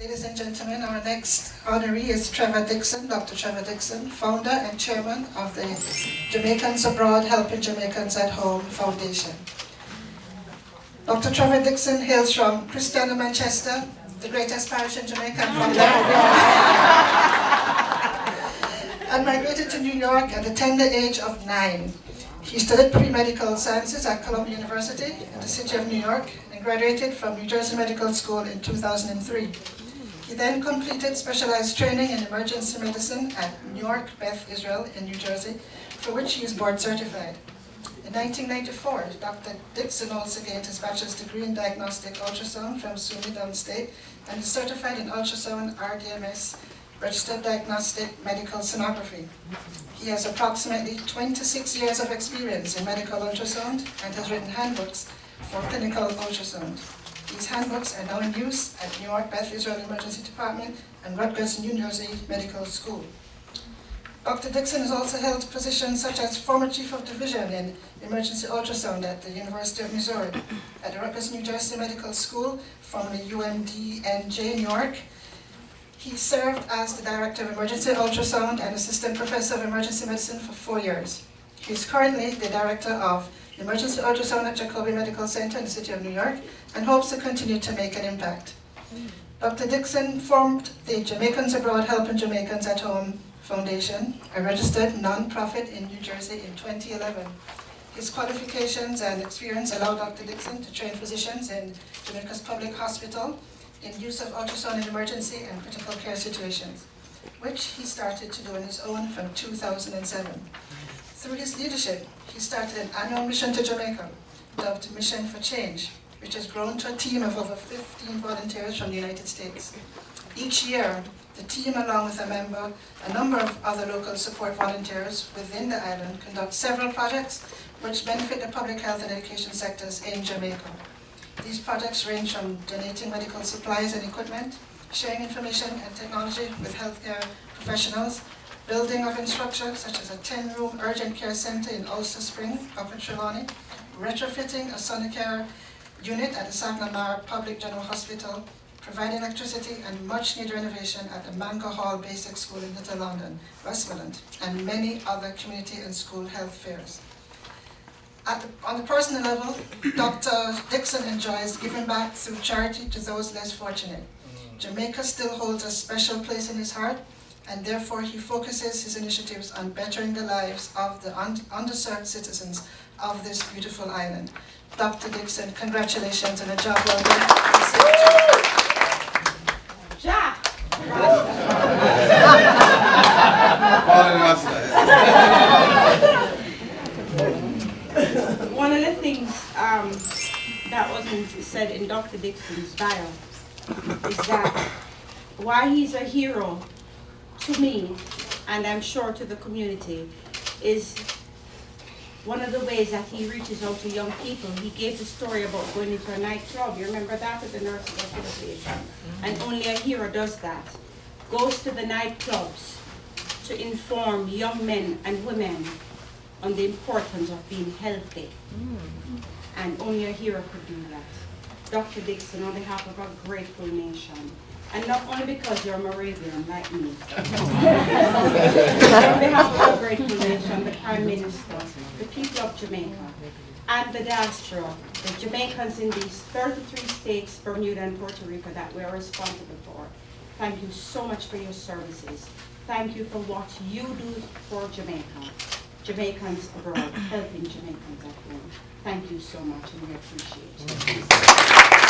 Ladies and gentlemen, our next honoree is Trevor Dixon, Dr. Trevor Dixon, founder and chairman of the Jamaicans Abroad Helping Jamaicans at Home Foundation. Dr. Trevor Dixon hails from Christiana, Manchester, the greatest parish in Jamaica, and from there and migrated to New York at the tender age of 9. He studied pre-medical sciences at Columbia University in the city of New York and graduated from New Jersey Medical School in 2003. He then completed specialized training in emergency medicine at New York Beth Israel in New Jersey, for which he is board certified. In 1994, Dr. Dixon also gained his bachelor's degree in diagnostic ultrasound from SUNY Downstate and is certified in ultrasound RDMS, registered diagnostic medical sonography. He has approximately 26 years of experience in medical ultrasound and has written handbooks for clinical ultrasound. These handbooks are now in use at New York Beth Israel Emergency Department and Rutgers New Jersey Medical School. Dr. Dixon has also held positions such as former Chief of Division in Emergency Ultrasound at the University of Missouri, at the Rutgers New Jersey Medical School, formerly UMDNJ New York. He served as the Director of Emergency Ultrasound and Assistant Professor of Emergency Medicine for 4 years. He is currently the Director of Emergency Ultrasound at Jacobi Medical Center in the city of New York and hopes to continue to make an impact. Dr. Dixon formed the Jamaicans Abroad Helping Jamaicans at Home Foundation, a registered non-profit in New Jersey in 2011. His qualifications and experience allow Dr. Dixon to train physicians in Jamaica's public hospital in use of ultrasound in emergency and critical care situations, which he started to do on his own from 2007. Through his leadership, he started an annual mission to Jamaica, dubbed Mission for Change, which has grown to a team of over 15 volunteers from the United States. Each year, the team, along with a number of other local support volunteers within the island, conduct several projects which benefit the public health and education sectors in Jamaica. These projects range from donating medical supplies and equipment, sharing information and technology with healthcare professionals, building of infrastructure such as a 10-room urgent care center in Ulster Spring, up in Trelawney, retrofitting a Sonicare unit at the Sagna Mara Public General Hospital, providing electricity and much-needed renovation at the Mango Hall Basic School in Little London, Westmoreland, and many other community and school health fairs. On the personal level, Dr. Dixon enjoys giving back through charity to those less fortunate. Jamaica still holds a special place in his heart, and therefore he focuses his initiatives on bettering the lives of the underserved citizens of this beautiful island. Dr. Dixon, congratulations on a job well done. JAHJAH! One of the things that wasn't said in Dr. Dixon's bio is that why he's a hero to me, and I'm sure to the community, is one of the ways that he reaches out to young people. He gave the story about going into a nightclub. You remember that at the Nurses Association? And only a hero does that. Goes to the nightclubs to inform young men and women on the importance of being healthy. And only a hero could do that. Dr. Dixon, on behalf of our grateful nation, and not only because you're Moravian like me, on behalf of our grateful nation, the Prime Minister, the people of Jamaica, and the diaspora, the Jamaicans in these 33 states, Bermuda and Puerto Rico, that we're responsible for, thank you so much for your services. Thank you for what you do for Jamaica. Jamaicans abroad, helping Jamaicans at home. Thank you so much, and we appreciate it.